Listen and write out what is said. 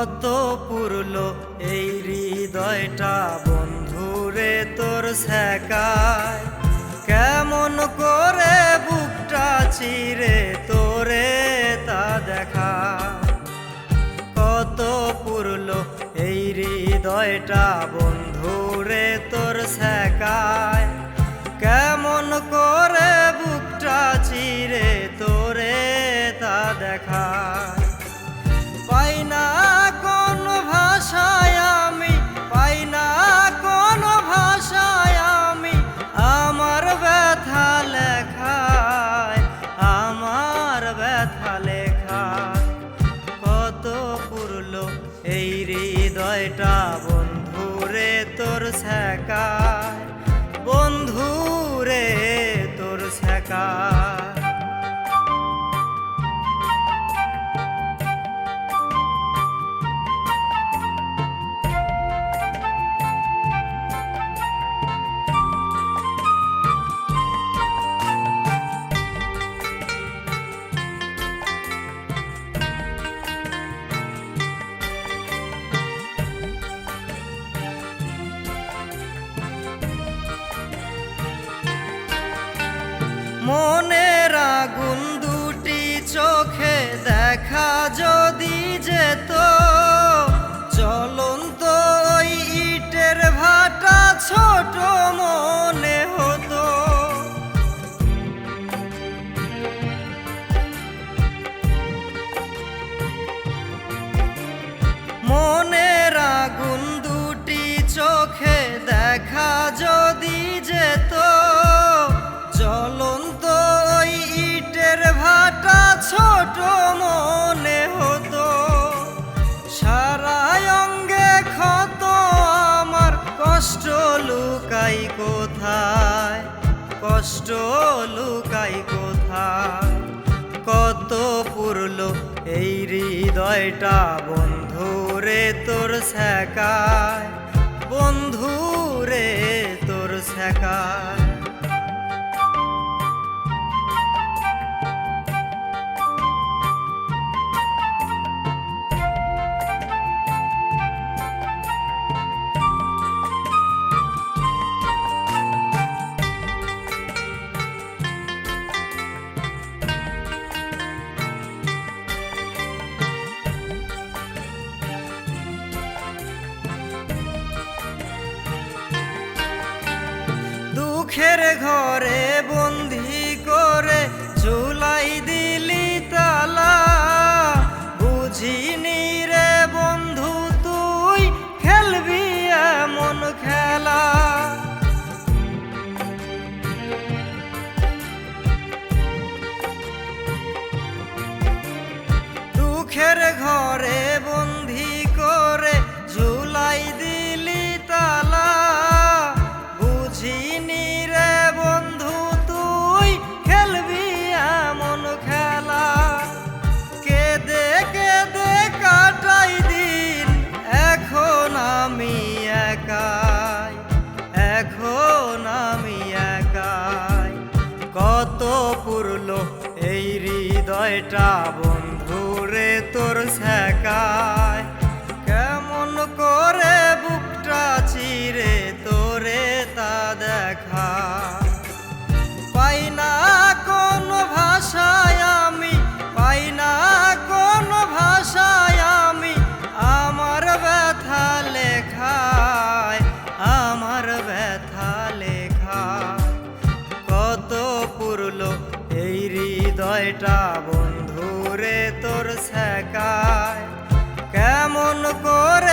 কত পুরলো এই হৃদয়টা বন্ধুরে তোর শেখায়, কেমন করে বুকটা চিরে তোরে তা দেখা। কত পুরলো এই হৃদয়টা বন্ধুরে তোর শেখায়, কেমন করে বুকটা চিরে তোরে তা দেখা। পাই না কোন ভাষায় আমি, পাই না কোন ভাষায় আমি আমার ব্যথা লেখায়, আমার ব্যথা লেখায়। কত পুরলো এই হৃদয়টা বন্ধুরে তোর শেখায়, বন্ধুরে তোর শেখায়। মনের আগুন দুটি চোখে দেখা যদি যেত, জ্বলন্ত ওই ইটের ভাটা ছোট মনে হতো। মনের আগুন দুটি চোখে দেখা যদি যেত, জ্বলন্ত ওই ইটের ভাটা ছোট মনে হতো। সারা অঙ্গে ক্ষত আমার, কষ্ট লুকাই কোথায়, কষ্ট লুকাই কোথায়। কত পুরলো এই হৃদয়টা বন্ধুরে তোর শেখায়, বন্ধুরে তোর শেখায়। দুঃখের ঘরে বন্দি করে ঝুলাই দিলি তালা, বুঝিনি রে বন্ধু তুই খেলবি এমন খেলা। দুঃখের ঘরে বন্দি করে ঝুলাই দিলি তালা, বুঝিনি রে বন্ধু তুই খেলবি এমন খেলা। কেঁদে কেঁদে কাটাই দিন এখন আমি একাই, এখন আমি একাই। কত পুরলো এই হৃদয়টা বন্ধুরে তোর শেখায়, কেমন করে বুকটা চিরে তোরে তা দেখা। পাই না কোন ভাষায় আমি, পাই না কোন ভাষায় আমি আমার ব্যথা লেখায়, আমার ব্যথা লেখায়। কত পুরলো এই হৃদয়টা বন্ধুরে তোর শেখায়, কেমন করে